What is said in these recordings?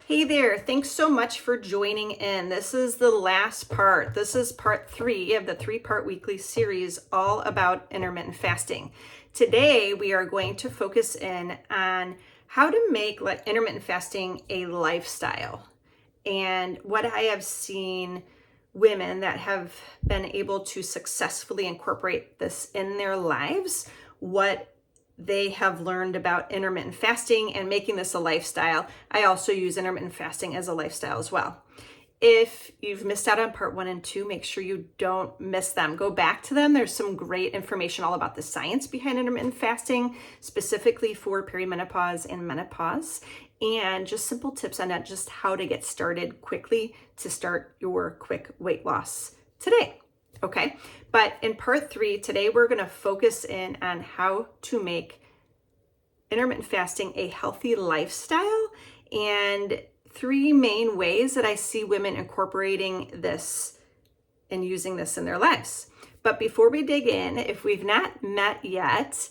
Hey there, thanks so much for joining in. This is the last part. This is part 3 of the 3-part weekly series all about intermittent fasting. Today, we are going to focus in on how to make intermittent fasting a lifestyle. And what I have seen women that have been able to successfully incorporate this in their lives, what they have learned about intermittent fasting and making this a lifestyle. I also use intermittent fasting as a lifestyle as well. If you've missed out on part 1 and 2, make sure you don't miss them. Go back to them. There's some great information all about the science behind intermittent fasting, specifically for perimenopause and menopause, and just simple tips on just how to get started quickly to start your quick weight loss today. Okay, but in part 3 today, we're going to focus in on how to make intermittent fasting a healthy lifestyle and 3 main ways that I see women incorporating this and using this in their lives. But before we dig in, if we've not met yet,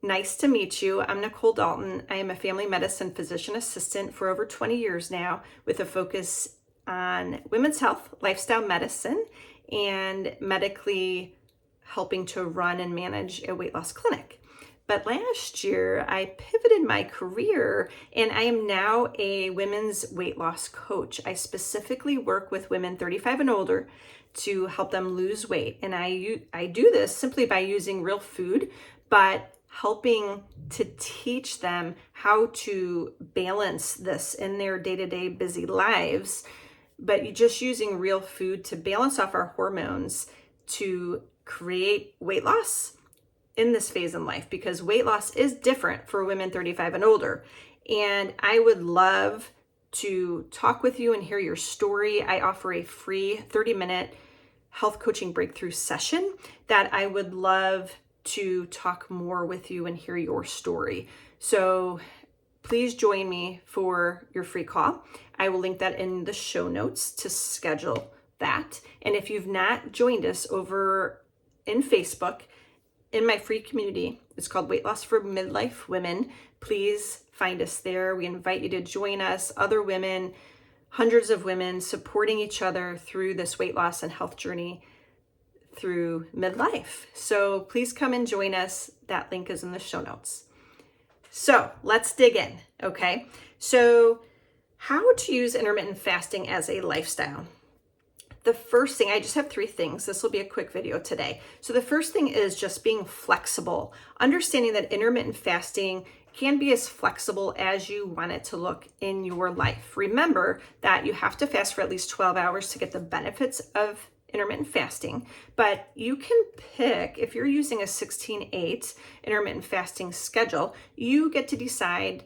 nice to meet you. I'm Nicole Dalton. I am a family medicine physician assistant for over 20 years now with a focus on women's health, lifestyle medicine, and medically helping to run and manage a weight loss clinic. But last year, I pivoted my career and I am now a women's weight loss coach. I specifically work with women 35 and older to help them lose weight. And I do this simply by using real food, but helping to teach them how to balance this in their day-to-day busy lives, but you're just using real food to balance off our hormones to create weight loss in this phase in life, because weight loss is different for women 35 and older. And I would love to talk with you and hear your story. I offer a free 30-minute health coaching breakthrough session that I would love to talk more with you and hear your story. So please join me for your free call. I will link that in the show notes to schedule that. And if you've not joined us over in Facebook, in my free community, it's called Weight Loss for Midlife Women. Please find us there. We invite you to join us, other women, hundreds of women supporting each other through this weight loss and health journey through midlife. So please come and join us. That link is in the show notes. So let's dig in, okay? So how to use intermittent fasting as a lifestyle. The first thing, I just have 3 things. This will be a quick video today. So the first thing is just being flexible, understanding that intermittent fasting can be as flexible as you want it to look in your life. Remember that you have to fast for at least 12 hours to get the benefits of intermittent fasting, but you can pick, if you're using a 16/8 intermittent fasting schedule, you get to decide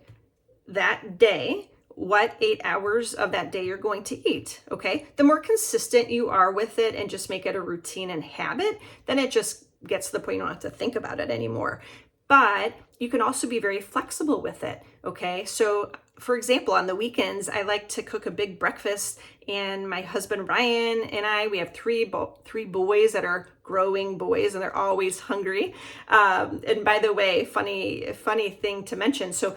that day what 8 hours of that day you're going to eat, okay? The more consistent you are with it and just make it a routine and habit, then it just gets to the point you don't have to think about it anymore. But you can also be very flexible with it, okay? So for example, on the weekends, I like to cook a big breakfast, and my husband Ryan and I, we have three boys that are growing boys, and they're always hungry. And by the way, funny thing to mention, so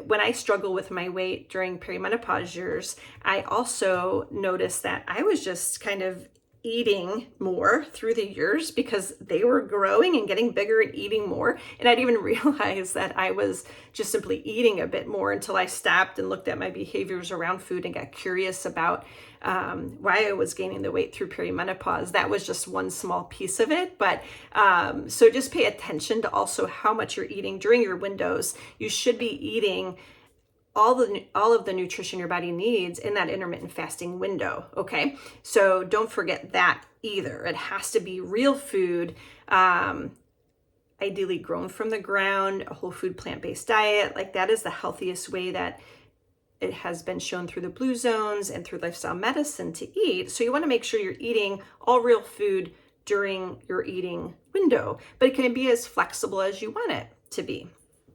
when I struggle with my weight during perimenopause years, I also noticed that I was just kind of eating more through the years because they were growing and getting bigger and eating more. And I didn't even realize that I was just simply eating a bit more until I stopped and looked at my behaviors around food and got curious about why I was gaining the weight through perimenopause. That was just one small piece of it. But so just pay attention to also how much you're eating during your windows. You should be eating all of the nutrition your body needs in that intermittent fasting window, okay? So don't forget that either. It has to be real food, ideally grown from the ground, a whole food plant-based diet. Like that is the healthiest way that it has been shown through the blue zones and through lifestyle medicine to eat. So you want to make sure you're eating all real food during your eating window, but it can be as flexible as you want it to be.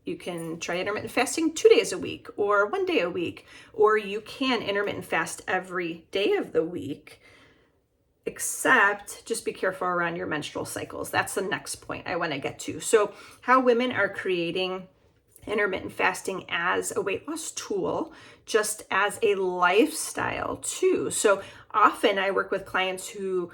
You can try intermittent fasting 2 days a week or 1 day a week, or you can intermittent fast every day of the week, except just be careful around your menstrual cycles. That's the next point I want to get to. So how women are creating intermittent fasting as a weight loss tool, just as a lifestyle too. So often I work with clients who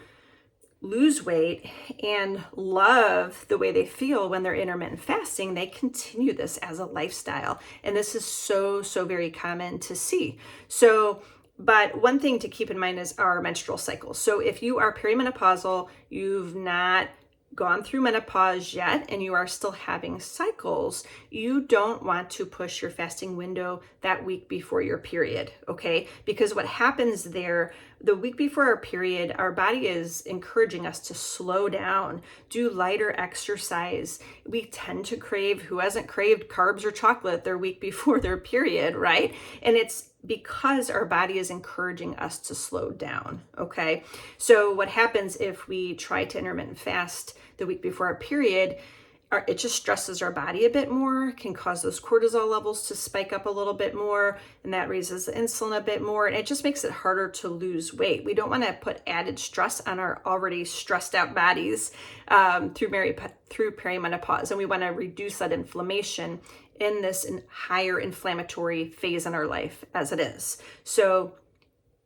lose weight and love the way they feel when they're intermittent fasting. They continue this as a lifestyle. And this is so very common to see. So, but one thing to keep in mind is our menstrual cycles. So if you are perimenopausal, you've not gone through menopause yet, and you are still having cycles, you don't want to push your fasting window that week before your period, okay? Because what happens there, the week before our period, our body is encouraging us to slow down, do lighter exercise. We tend to crave, who hasn't craved carbs or chocolate their week before their period, right? And it's because our body is encouraging us to slow down, okay? So what happens if we try to intermittent fast the week before our period, it just stresses our body a bit more, can cause those cortisol levels to spike up a little bit more, and that raises the insulin a bit more, and it just makes it harder to lose weight. We don't want to put added stress on our already stressed out bodies through perimenopause, and we want to reduce that inflammation in this higher inflammatory phase in our life as it is. So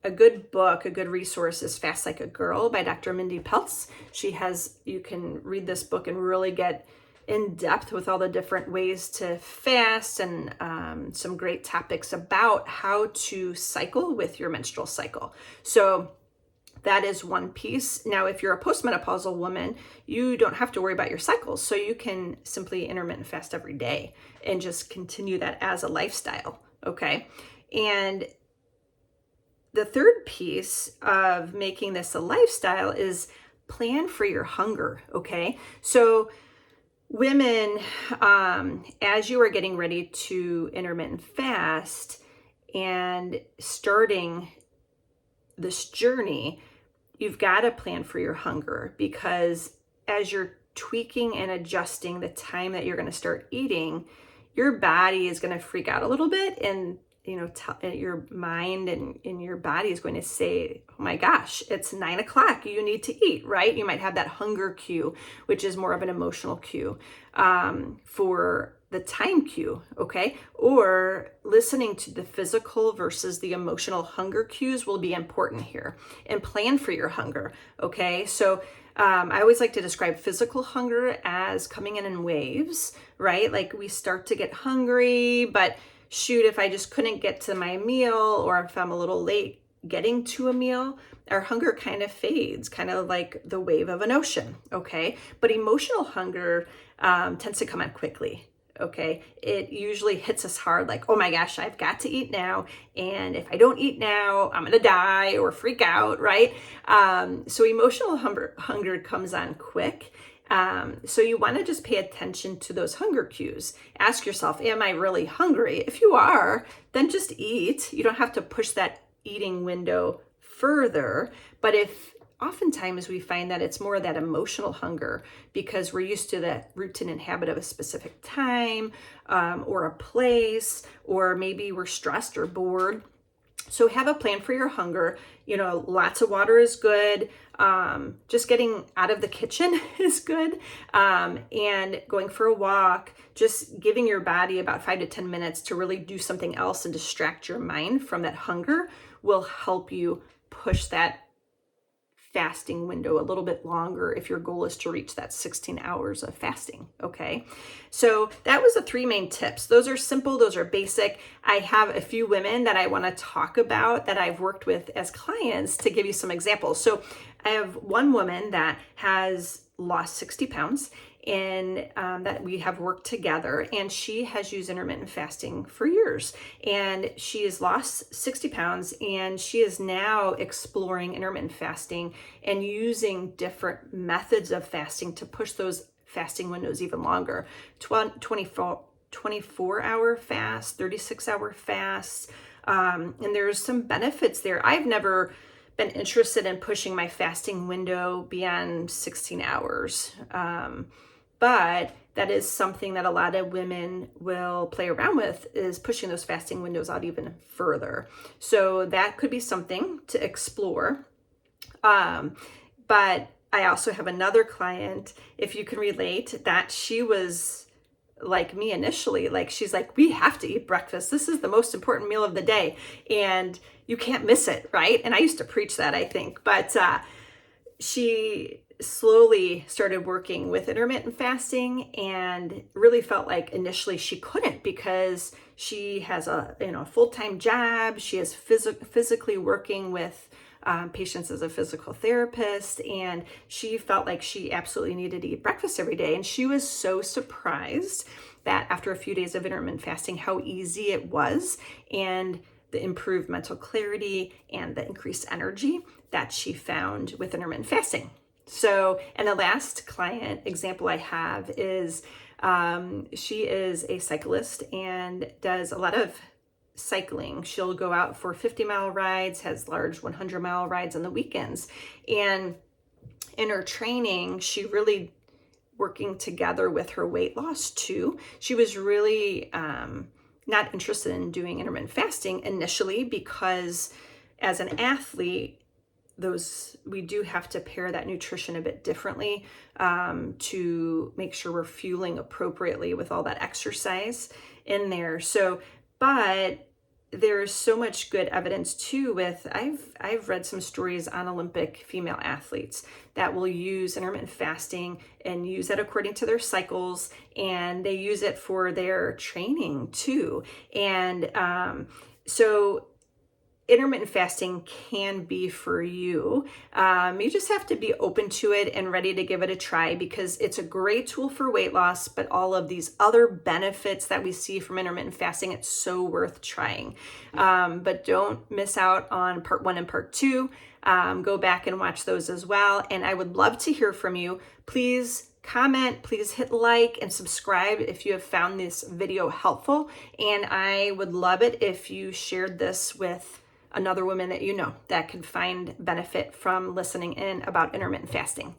a good book, a good resource is Fast Like a Girl by Dr. Mindy Peltz. You can read this book and really get in depth with all the different ways to fast and some great topics about how to cycle with your menstrual cycle. So that is one piece. Now, if you're a postmenopausal woman, you don't have to worry about your cycles. So you can simply intermittent fast every day and just continue that as a lifestyle, okay? And the third piece of making this a lifestyle is plan for your hunger, okay? So women, as you are getting ready to intermittent fast and starting this journey, you've got to plan for your hunger, because as you're tweaking and adjusting the time that you're going to start eating, your body is going to freak out a little bit, and your mind and your body is going to say, oh my gosh, it's 9 o'clock, you need to eat, right? You might have that hunger cue, which is more of an emotional cue for the time cue, okay? Or listening to the physical versus the emotional hunger cues will be important here, and plan for your hunger, okay? So I always like to describe physical hunger as coming in waves, right? Like we start to get hungry, but shoot, if I just couldn't get to my meal, or if I'm a little late getting to a meal, our hunger kind of fades, kind of like the wave of an ocean, okay? But emotional hunger tends to come on quickly, okay? It usually hits us hard, like, oh my gosh, I've got to eat now, and if I don't eat now, I'm gonna die or freak out, right? So emotional hunger comes on quick. So you want to just pay attention to those hunger cues. Ask yourself, am I really hungry? If you are, then just eat. You don't have to push that eating window further. But if oftentimes we find that it's more that emotional hunger, because we're used to that routine and habit of a specific time or a place, or maybe we're stressed or bored. So have a plan for your hunger. Lots of water is good. Just getting out of the kitchen is good. And going for a walk, just giving your body about 5 to 10 minutes to really do something else and distract your mind from that hunger will help you push that fasting window a little bit longer if your goal is to reach that 16 hours of fasting, okay? So that was the 3 main tips. Those are simple, those are basic. I have a few women that I want to talk about that I've worked with as clients to give you some examples. So I have one woman that has lost 60 pounds, and that we have worked together, and she has used intermittent fasting for years, and she has lost 60 pounds, and she is now exploring intermittent fasting and using different methods of fasting to push those fasting windows even longer. 24-hour fast, 36-hour fasts, and there's some benefits there. I've never been interested in pushing my fasting window beyond 16 hours. But that is something that a lot of women will play around with, is pushing those fasting windows out even further. So that could be something to explore. But I also have another client, if you can relate, that she was like me initially. Like, she's like, we have to eat breakfast. This is the most important meal of the day, and you can't miss it, right? And I used to preach that, I think. But she slowly started working with intermittent fasting and really felt like initially she couldn't, because she has a full-time job. She is physically working with patients as a physical therapist, and she felt like she absolutely needed to eat breakfast every day. And she was so surprised that after a few days of intermittent fasting, how easy it was, and the improved mental clarity and the increased energy that she found with intermittent fasting. So, and the last client example I have is she is a cyclist and does a lot of cycling. She'll go out for 50-mile rides, has large 100-mile rides on the weekends. And in her training, she really working together with her weight loss too. She was really not interested in doing intermittent fasting initially, because as an athlete, we do have to pair that nutrition a bit differently to make sure we're fueling appropriately with all that exercise in there. So, but there's so much good evidence too with, I've read some stories on Olympic female athletes that will use intermittent fasting and use that according to their cycles, and they use it for their training too. And so intermittent fasting can be for you. You just have to be open to it and ready to give it a try, because it's a great tool for weight loss, but all of these other benefits that we see from intermittent fasting, it's so worth trying. But don't miss out on part 1 and part 2. Go back and watch those as well. And I would love to hear from you. Please comment, please hit like and subscribe if you have found this video helpful. And I would love it if you shared this with another woman that you know that could find benefit from listening in about intermittent fasting.